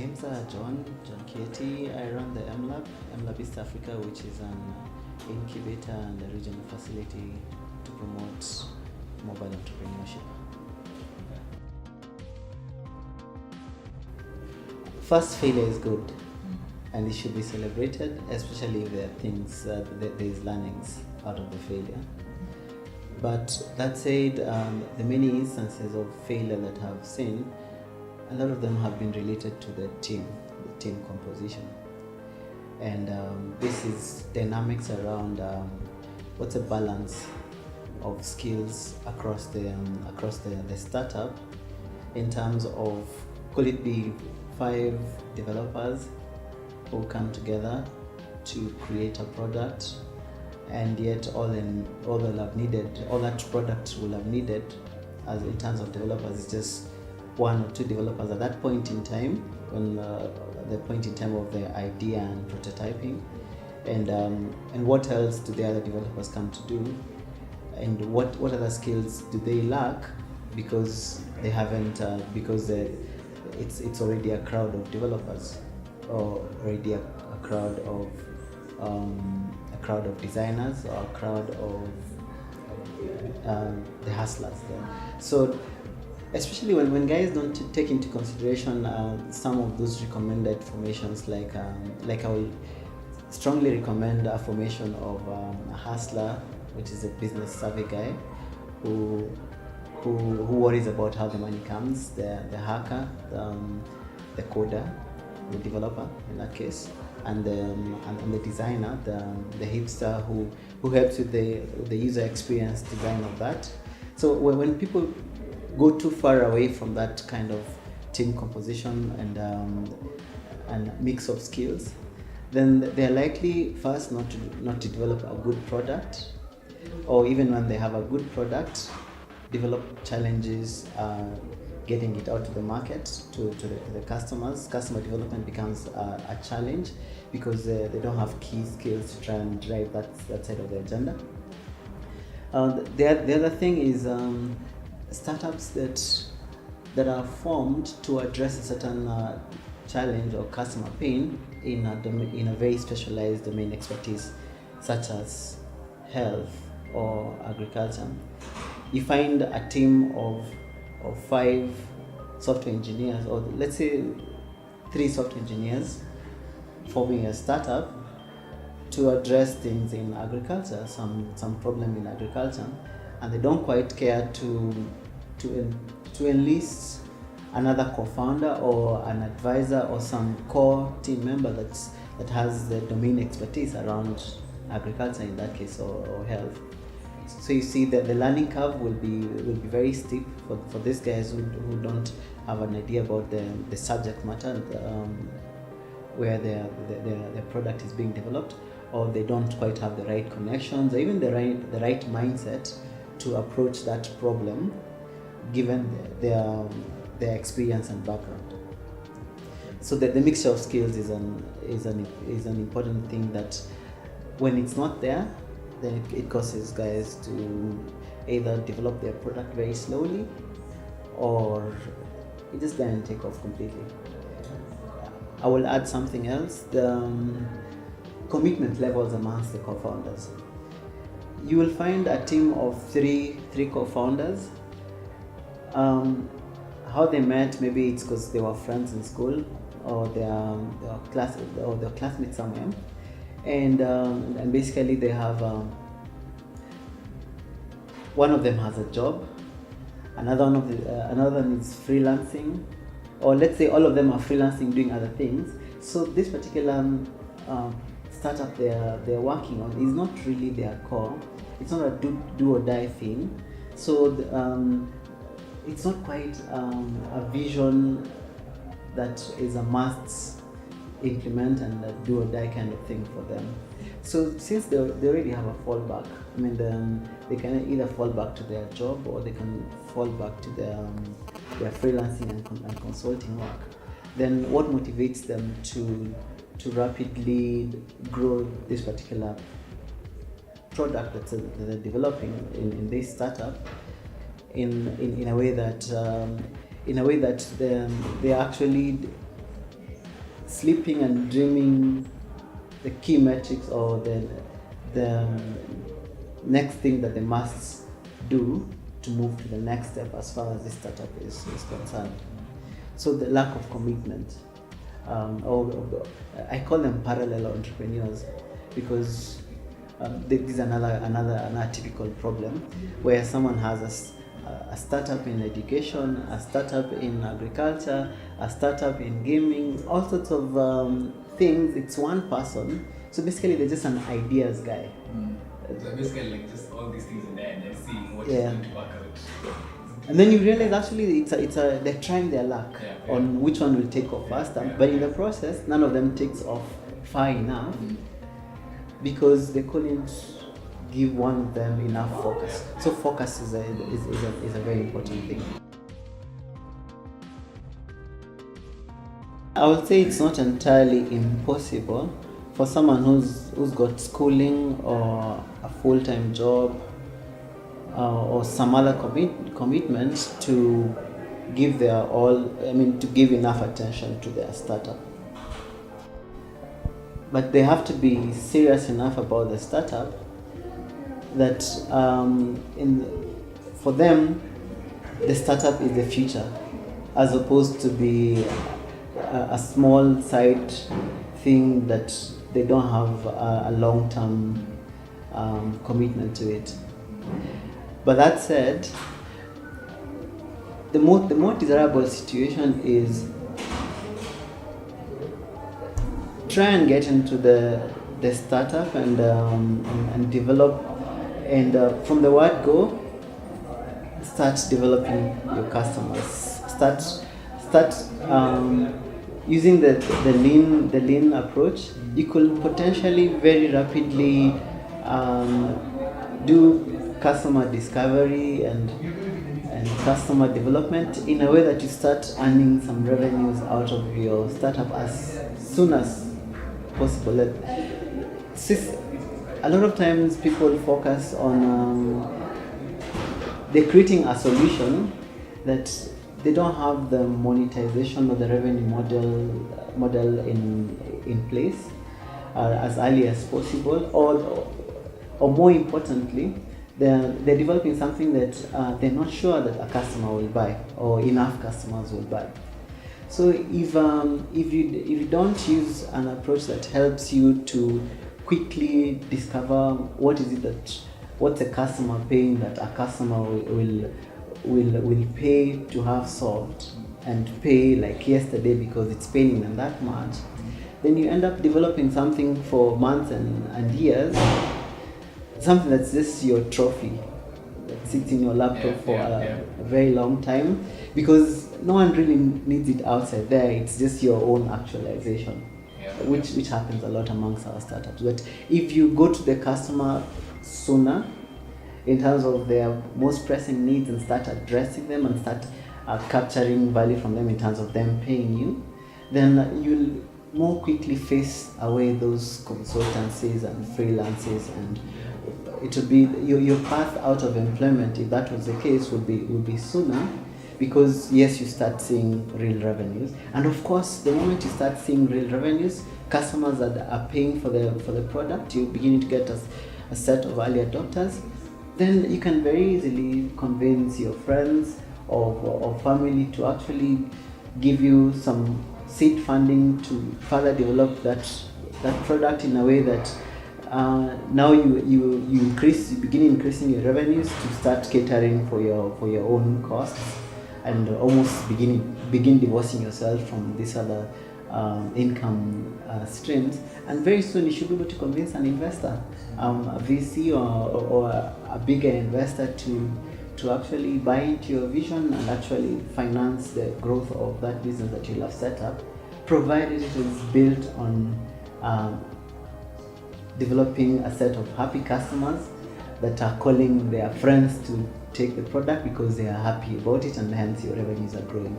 name's John Kieti. I run the mLab East Africa, which is an incubator and a regional facility to promote mobile entrepreneurship. First, failure is good and it should be celebrated, especially if there are things, there is learnings out of the failure. But that said, the many instances of failure that I've seen, a lot of them have been related to the team composition. And this is dynamics around what's a balance of skills across the startup in terms of, could it be 5 developers who come together to create a product, and yet all that product will have needed as in terms of developers is just 1 or 2 developers at that point in time, when the point in time of the idea and prototyping, and what else do the other developers come to do, and what other skills do they lack because they haven't it's already a crowd of developers, or already a crowd of designers, or a crowd of the hustlers there. So especially when guys don't take into consideration some of those recommended formations, like I will strongly recommend a formation of a hustler, which is a business savvy guy who worries about how the money comes, the hacker, the coder, the developer in that case, and the designer, the hipster who helps with the user experience design of that. So when people go too far away from that kind of team composition and mix of skills, then they're likely first not to develop a good product, or even when they have a good product, develop challenges getting it out to the market, to the customers. Customer development becomes a challenge because they don't have key skills to try and drive that side of the agenda. The other thing is startups that are formed to address a certain challenge or customer pain in a very specialized domain expertise, such as health or agriculture. You find a team of 5 software engineers, or let's say 3 software engineers, forming a startup to address things in agriculture, some problem in agriculture, and they don't quite care to enlist another co-founder or an advisor or some core team member that has the domain expertise around agriculture in that case, or health. So you see that the learning curve will be very steep for these guys who don't have an idea about the subject matter where their product is being developed, or they don't quite have the right connections or even the right mindset to approach that problem given their experience and background. So the mixture of skills is an important thing that when it's not there, then it causes guys to either develop their product very slowly, or it just doesn't take off completely. I will add something else: the commitment levels amongst the co-founders. You will find a team of three co-founders. How they met, maybe it's because they were friends in school, or they are classmates somewhere, and basically they have one of them has a job, another one is freelancing, or let's say all of them are freelancing doing other things. So this particular startup they're working on is not really their core. It's not a do or die thing. So it's not quite a vision that is a must implement and a do or die kind of thing for them. So since they already have a fallback, I mean, they can either fall back to their job, or they can fall back to their freelancing and consulting work. Then what motivates them to rapidly grow this particular product that they're developing in this startup in a way that they actually sleeping and dreaming the key metrics or the next thing that they must do to move to the next step as far as this startup is concerned. So the lack of commitment, or I call them parallel entrepreneurs, because this is another typical problem where someone has a startup in education, a startup in agriculture, a startup in gaming, all sorts of things. It's one person, so basically they're just an ideas guy. So basically like just all these things in there and then seeing what is going to work out. And then you realize actually they're trying their luck on which one will take off faster, but in the process none of them takes off far enough because they couldn't give one of them enough focus. So focus is a very important thing. I would say it's not entirely impossible for someone who's got schooling or a full-time job or some other commitment to give their all, to give enough attention to their startup. But they have to be serious enough about the startup that for them, the startup is the future, as opposed to be a small side thing that they don't have a long-term commitment to it. But that said, the more desirable situation is try and get into the startup and develop, and from the word go, start developing your customers. Start using the lean approach. You could potentially very rapidly do customer discovery and customer development in a way that you start earning some revenues out of your startup as soon as possible. A lot of times people focus on they're creating a solution that they don't have the monetization or the revenue model in place as early as possible, or more importantly, they're developing something that they're not sure that a customer will buy or enough customers will buy. So if you don't use an approach that helps you to quickly discover what's a customer pain that a customer will pay to have solved, and pay like yesterday because it's paining them that much, then you end up developing something for months and years, something that's just your trophy that sits in your laptop for a very long time, because no one really needs it outside there. It's just your own actualization, which happens a lot amongst our startups. But if you go to the customer sooner in terms of their most pressing needs and start addressing them and start capturing value from them in terms of them paying you, then you'll more quickly face away those consultancies and freelances, and it would be your path out of employment, if that was the case, would be sooner, because yes, you start seeing real revenues. And of course, the moment you start seeing real revenues, customers that are paying for the product, you're beginning to get a set of early adopters, then you can very easily convince your friends or family to actually give you some seed funding to further develop that product in a way that now you begin increasing your revenues to start catering for your own costs, and almost begin divorcing yourself from these other income streams. And very soon you should be able to convince an investor, a VC or a bigger investor to actually buy into your vision and actually finance the growth of that business that you'll have set up, provided it is built on developing a set of happy customers that are calling their friends to take the product because they are happy about it, and hence your revenues are growing.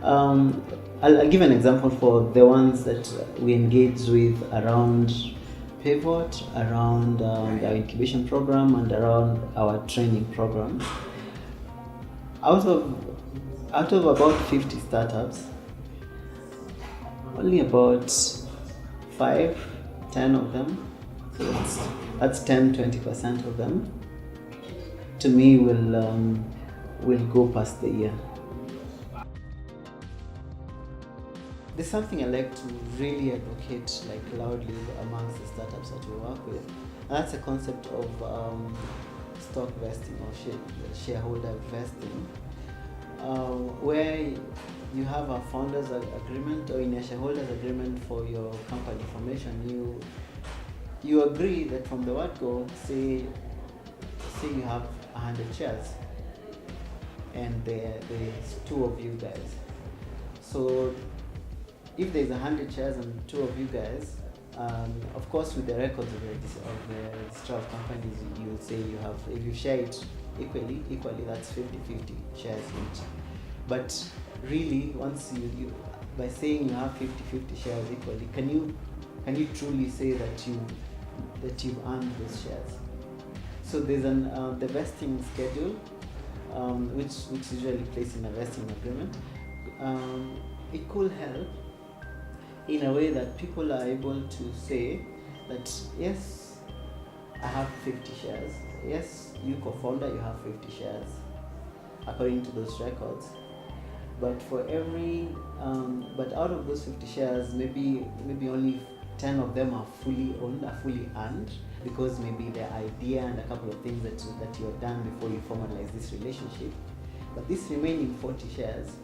I'll give an example for the ones that we engage with around Pivot, around our incubation program, and around our training program. Out of out of about 50 startups, only about 5-10 of them, so that's 10-20% of them, to me will go past the year. There's something I like to really advocate loudly amongst the startups that we work with, and that's the concept of stock vesting or shareholder vesting, where you have a founders agreement, or in a shareholders agreement for your company formation, you agree that from the word go, say you have 100 shares and there's 2 of you guys. So if there's 100 shares and 2 of you guys, of course with the records of the register of companies, you will say you have, if you share it equally, that's 50-50 shares each. But really, once you by saying you have 50-50 shares equally, can you truly say that you've earned those shares? So there's the vesting schedule, which usually placed in a vesting agreement. It could help in a way that people are able to say that, yes, I have 50 shares. Yes, you co-founder, you have 50 shares according to those records. But for every, but out of those 50 shares, maybe only 10 of them are fully owned, are fully earned, because maybe the idea and a couple of things that you have done before you formalize this relationship. But these remaining 40 shares,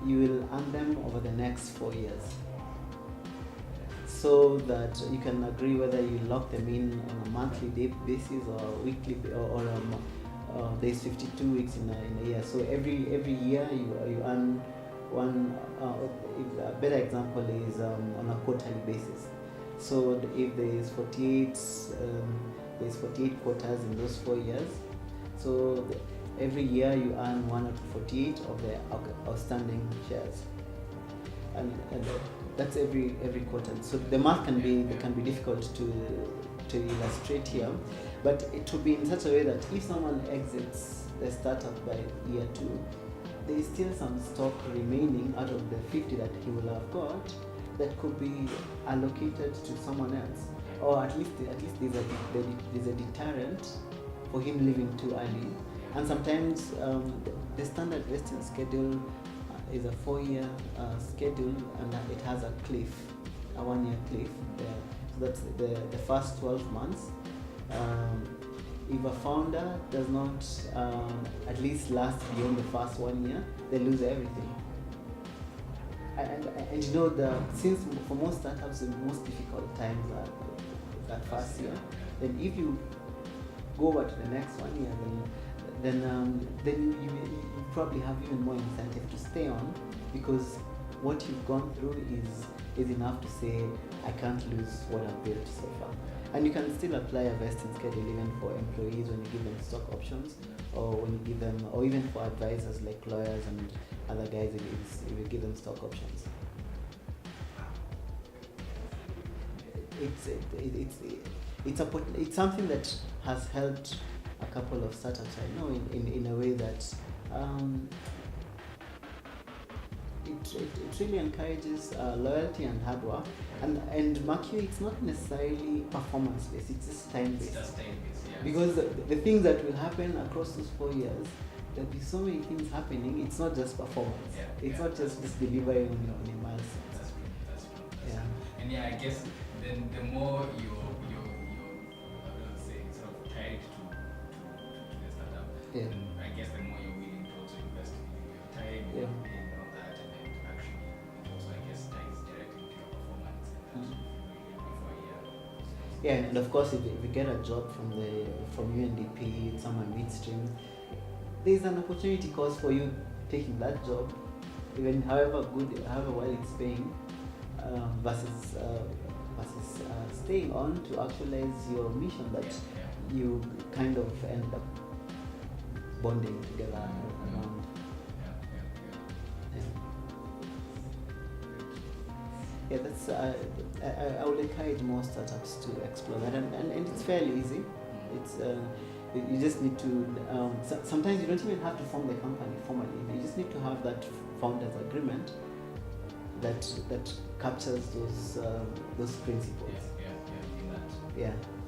you will earn them over the next 4 years, so that you can agree whether you lock them in on a monthly basis or weekly, or there's 52 weeks in a year. So every year you earn one. A better example is on a quarterly basis. So if there's 48 quarters in those 4 years, so every year you earn 1 out of 48 of the outstanding shares, and that's every quarter. So the math can be difficult to illustrate here, but it will be in such a way that if someone exits the startup by year 2, there is still some stock remaining out of the 50 that he will have got that could be allocated to someone else, or at least there's a deterrent for him leaving too early. And sometimes the standard vesting schedule is a 4-year schedule, and it has a cliff, a 1-year cliff there. So that's the first 12 months. If a founder does not at least last beyond the first 1 year, they lose everything. And you know, since for most startups the most difficult times are that first year, then if you go over to the next 1 year, then you probably have even more incentive to stay on, because what you've gone through is enough to say, I can't lose what I've built so far. And you can still apply a vesting schedule even for employees when you give them stock options, or when you give them, or even for advisors like lawyers and other guys, if you give them stock options. It's something that has helped a couple of startups I know in a way that it really encourages loyalty and hard work, and mark you, it's not necessarily performance based, it's just time based. Yeah. Because the things that will happen across those 4 years, there'll be so many things happening. It's not just performance. Yeah. It's not just delivering on your milestones. That's true. Yeah. And I guess then the more you're sort of tied to the startup, then I guess the more you're willing to also invest in your time and all that, and then actually it also, I guess, ties directly to your performance before a year. Yeah, and of course, if you get a job from UNDP, someone midstream, there's an opportunity cost for you taking that job, even however well it's paying, versus staying on to actualize your mission that you kind of end up bonding together around. Yeah, that's I would encourage more startups to explore that, and it's fairly easy. You just need to. Sometimes you don't even have to form the company formally. You just need to have that founders agreement that captures those principles. Yeah. Yeah.